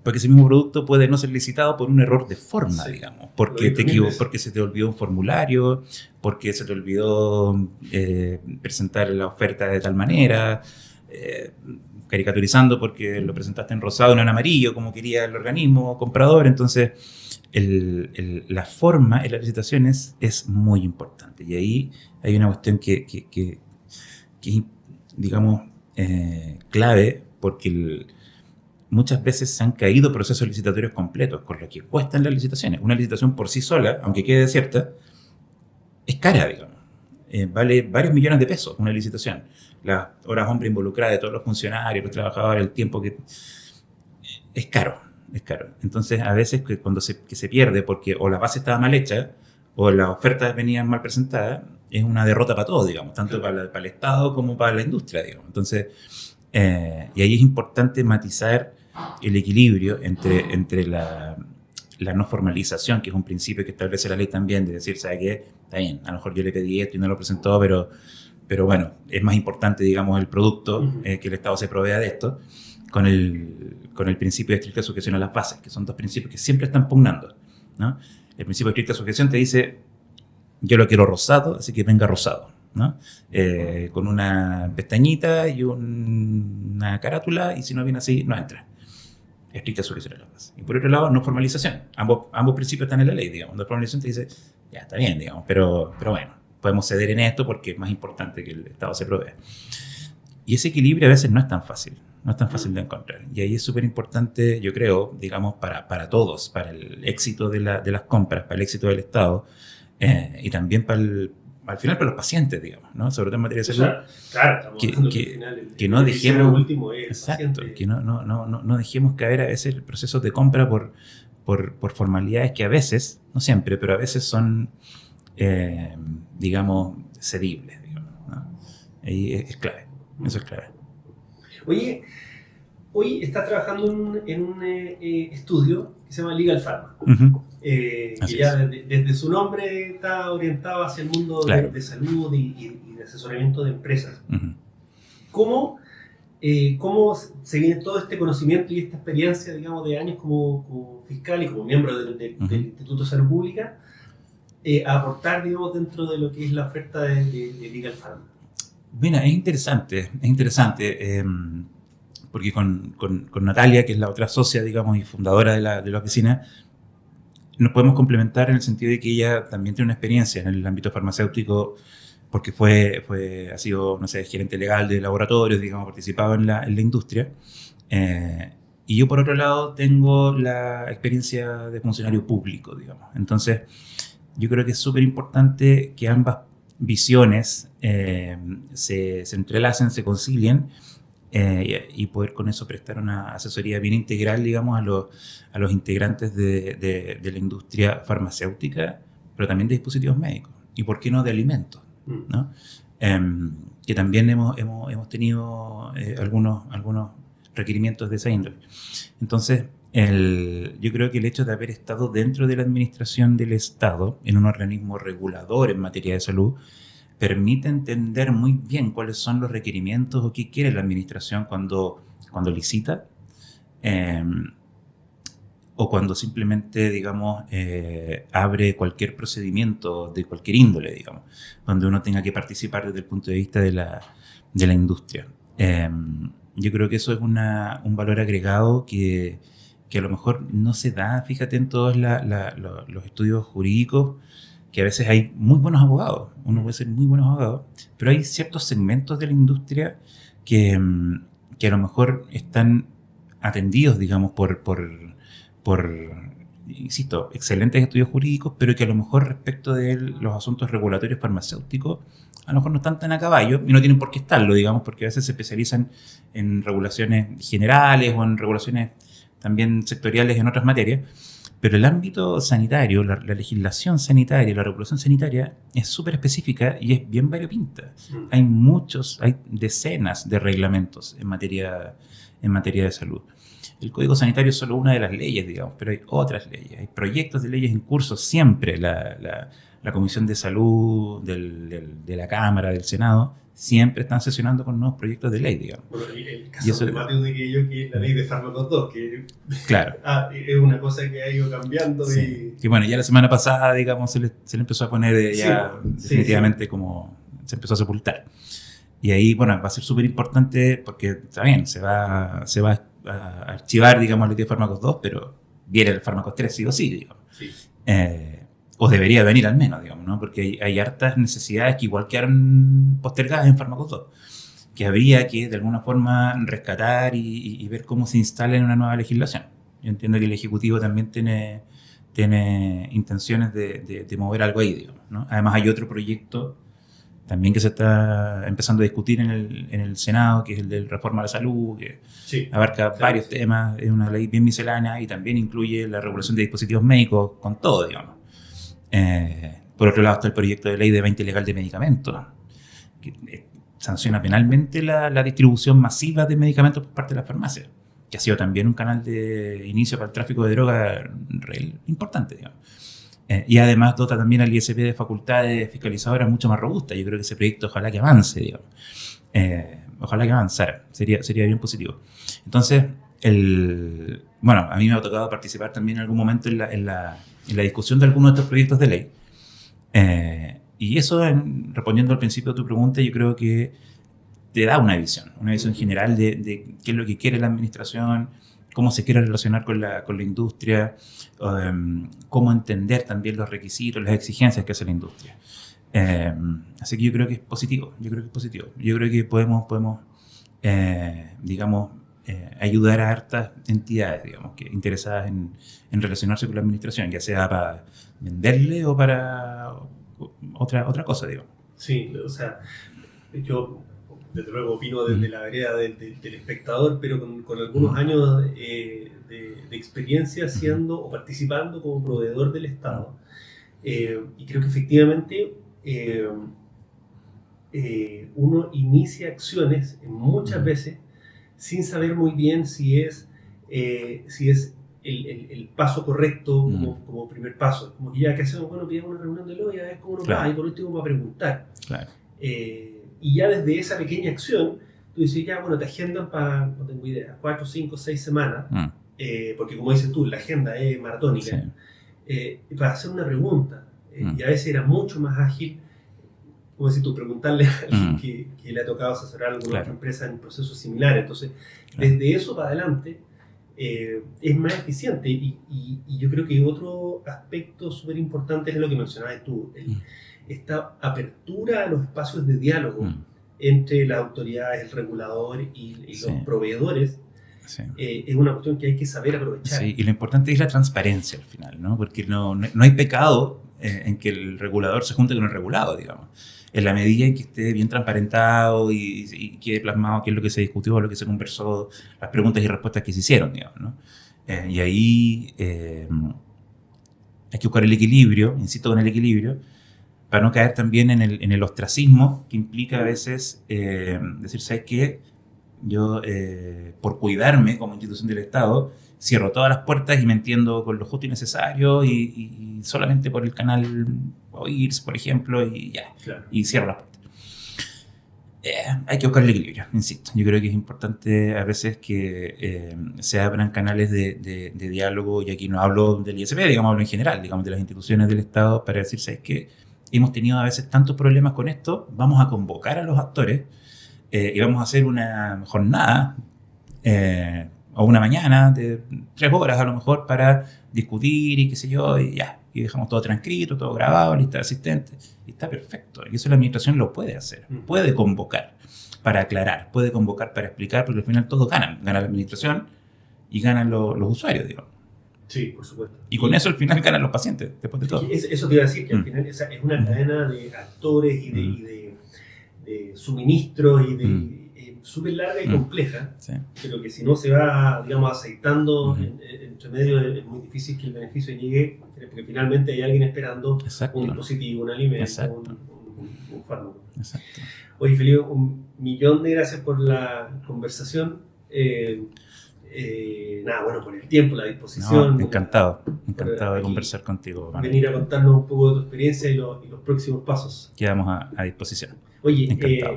porque ese mismo producto puede no ser licitado por un error de forma, digamos, porque porque se te olvidó un formulario, porque se te olvidó presentar la oferta de tal manera, caricaturizando porque lo presentaste en rosado y no en amarillo, como quería el organismo comprador. Entonces, la forma en las licitaciones es muy importante. Y ahí hay una cuestión que es, digamos, clave, porque muchas veces se han caído procesos licitatorios completos, con lo que cuestan las licitaciones. Una licitación por sí sola, aunque quede desierta, es cara, digamos. Vale varios millones de pesos una licitación. Las horas hombre involucradas de todos los funcionarios, los trabajadores, el tiempo que... Es caro. Entonces, a veces cuando se pierde porque o la base estaba mal hecha o las ofertas venían mal presentadas, es una derrota para todos, digamos, tanto para el Estado como para la industria, digamos. Entonces, y ahí es importante matizar el equilibrio entre la no formalización, que es un principio que establece la ley también, de decir, ¿sabe qué? Está bien, a lo mejor yo le pedí esto y no lo presentó, pero bueno, es más importante, digamos, el producto, que el Estado se provea de esto, con el principio de estricta sujeción a las bases, que son dos principios que siempre están pugnando, ¿no? El principio de estricta sujeción te dice, yo lo quiero rosado, así que venga rosado, ¿no? Con una pestañita y una carátula, y si no viene así, no entra. Estricta sujeción a las bases. Y por otro lado, no formalización. Ambos principios están en la ley, digamos. La formalización te dice, ya, está bien, digamos, pero bueno, podemos ceder en esto porque es más importante que el Estado se provea. Y ese equilibrio a veces no es tan fácil de encontrar. Y ahí es súper importante, yo creo, digamos, para todos, para el éxito de las compras, para el éxito del Estado, y también al final para los pacientes, digamos, ¿no? Sobre todo en materia de salud. Claro, que no dejemos... último es exacto, que no dejemos caer a veces el proceso de compra por formalidades que a veces, no siempre, pero a veces son, digamos, cedibles, digamos, ¿no? Ahí es clave, eso es clave. Oye, hoy estás trabajando en un estudio que se llama Legal Pharma, que ya desde su nombre está orientado hacia el mundo de salud y de asesoramiento de empresas. ¿Cómo se viene todo este conocimiento y esta experiencia, digamos, de años como fiscal y como miembro del Instituto de Salud Pública a aportar, digamos, dentro de lo que es la oferta de Legal Pharma? Mira, es interesante, porque con Natalia, que es la otra socia, digamos, y fundadora de la oficina, nos podemos complementar en el sentido de que ella también tiene una experiencia en el ámbito farmacéutico, porque ha sido, no sé, gerente legal de laboratorios, digamos, participado en la industria. Y yo, por otro lado, tengo la experiencia de funcionario público, digamos. Entonces, yo creo que es súper importante que ambas visiones se entrelacen, se concilien, y poder con eso prestar una asesoría bien integral, digamos, a los integrantes de la industria farmacéutica, pero también de dispositivos médicos, y por qué no de alimentos, ¿no? Que también hemos tenido algunos requerimientos de esa índole. Entonces, yo creo que el hecho de haber estado dentro de la administración del Estado, en un organismo regulador en materia de salud, permite entender muy bien cuáles son los requerimientos o qué quiere la administración cuando licita, o cuando simplemente, digamos, abre cualquier procedimiento de cualquier índole, digamos, donde uno tenga que participar desde el punto de vista de la industria. Yo creo que eso es un valor agregado que a lo mejor no se da, fíjate, en todos los estudios jurídicos, que a veces hay muy buenos abogados, uno puede ser muy buenos abogados, pero hay ciertos segmentos de la industria que a lo mejor están atendidos, digamos, por insisto, excelentes estudios jurídicos, pero que a lo mejor respecto de los asuntos regulatorios farmacéuticos, a lo mejor no están tan a caballo y no tienen por qué estarlo, digamos, porque a veces se especializan en regulaciones generales o en regulaciones también sectoriales en otras materias. Pero el ámbito sanitario, la legislación sanitaria, la regulación sanitaria es súper específica y es bien variopinta. Hay decenas de reglamentos en materia de salud. El Código Sanitario es solo una de las leyes, digamos, pero hay otras leyes. Hay proyectos de leyes en curso siempre. La Comisión de Salud de la Cámara, del Senado, siempre están sesionando con nuevos proyectos de ley, digamos. Bueno, el caso emblemático de aquello que es la ley de fármacos 2, que claro. Es una cosa que ha ido cambiando. Sí. Que bueno, ya la semana pasada, digamos, se le empezó a poner definitivamente como se empezó a sepultar. Y ahí, bueno, va a ser súper importante porque, está bien, se va a archivar, digamos, la ley de fármacos 2, pero viene el fármacos 3 sí o sí, digamos. Sí. O debería venir al menos, digamos, ¿no? Porque hay hartas necesidades que igual quedaron postergadas en Fármacos 2, que habría que de alguna forma rescatar y ver cómo se instala en una nueva legislación. Yo entiendo que el Ejecutivo también tiene intenciones de mover algo ahí, digamos, ¿no? Además hay otro proyecto también que se está empezando a discutir en el Senado, que es el de reforma a la salud, que Sí. abarca varios temas, es una ley bien miscelánea y también incluye la regulación de dispositivos médicos con todo, digamos. Por otro lado está el proyecto de ley de venta ilegal de medicamentos, que sanciona penalmente la distribución masiva de medicamentos por parte de las farmacias, que ha sido también un canal de inicio para el tráfico de drogas importante, digamos. Y además dota también al ISP de facultades fiscalizadoras mucho más robustas. Yo creo que ese proyecto ojalá que avance, digamos. Ojalá que avanzara, sería bien positivo. Entonces, bueno, a mí me ha tocado participar también en algún momento en la discusión de algunos de estos proyectos de ley. Y eso, respondiendo al principio de tu pregunta, yo creo que te da una visión general de qué es lo que quiere la administración, cómo se quiere relacionar con la industria, cómo entender también los requisitos, las exigencias que hace la industria. Así que yo creo que es positivo. Yo creo que podemos digamos, ayudar a hartas entidades, digamos, interesadas en relacionarse con la administración, ya sea para venderle o para otra cosa, digamos. Sí, o sea, yo desde luego opino desde la vereda del espectador, pero con algunos años de experiencia siendo o participando como proveedor del Estado. Y creo que efectivamente uno inicia acciones muchas veces sin saber muy bien si es el paso correcto como primer paso. Como que ya que hacemos, bueno, pidamos una reunión de lobby a ver cómo nos va, y por último para preguntar. Claro. Y ya desde esa pequeña acción, tú dices, ya, bueno, te agendan para, no tengo idea, 4, 5, 6 semanas, porque como dices tú, la agenda es maratónica, para hacer una pregunta. Y a veces era mucho más ágil, como decir tú, preguntarle a alguien que le ha tocado asesorar a alguna otra empresa en procesos similares. Entonces, desde eso para adelante, es más eficiente. Y yo creo que otro aspecto súper importante es lo que mencionabas tú, esta apertura a los espacios de diálogo entre las autoridades, el regulador y los proveedores. Sí. Es una cuestión que hay que saber aprovechar. Sí, y lo importante es la transparencia al final, ¿no? Porque no hay pecado en que el regulador se junte con el regulado, digamos. En la medida en que esté bien transparentado y quede plasmado qué es lo que se discutió, lo que se conversó, las preguntas y respuestas que se hicieron, digamos, ¿no? Y ahí hay que buscar el equilibrio, insisto con el equilibrio, para no caer también en el ostracismo que implica a veces decir, ¿sabes qué? Yo, por cuidarme como institución del Estado, cierro todas las puertas y me entiendo con lo justo y necesario y solamente por el canal OIRS, por ejemplo, y ya, claro. Y cierro las puertas. Hay que buscar el equilibrio, insisto. Yo creo que es importante a veces que se abran canales de diálogo, y aquí no hablo del ISP, digamos, hablo en general, digamos, de las instituciones del Estado, para decir, ¿sabes qué? Hemos tenido a veces tantos problemas con esto, vamos a convocar a los actores y vamos a hacer una jornada o una mañana de 3 horas a lo mejor para discutir y qué sé yo, y ya, y dejamos todo transcrito, todo grabado, lista de asistentes, y está perfecto. Y eso la administración lo puede hacer, puede convocar para aclarar, puede convocar para explicar, porque al final todos ganan, gana la administración y ganan los usuarios, digamos. Sí, por supuesto. Y con eso al final ganan los pacientes, después de todo. Eso te iba a decir, que al final es una cadena de actores y de suministros y de súper larga y compleja, pero que si no se va, digamos, aceitando entre medio, es muy difícil que el beneficio llegue, porque finalmente hay alguien esperando un dispositivo, un alimento, un fármaco. Exacto. Oye, Felipe, 1.000.000 de gracias por la conversación. Nada, bueno, por el tiempo, la disposición. No, encantado de conversar contigo, Manuel. Venir a contarnos un poco de tu experiencia y los próximos pasos. Quedamos a disposición. Oye,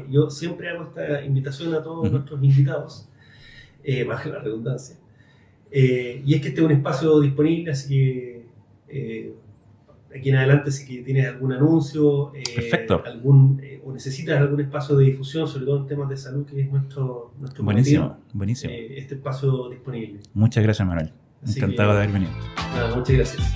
yo siempre hago esta invitación a todos nuestros invitados, bajo la redundancia, y es que este es un espacio disponible, así que aquí en adelante, si que tienes algún anuncio, o necesitas algún espacio de difusión, sobre todo en temas de salud, que es nuestro buenísimo. este espacio disponible. Muchas gracias, Manuel. Así Encantado que, de haber venido. nada, muchas gracias.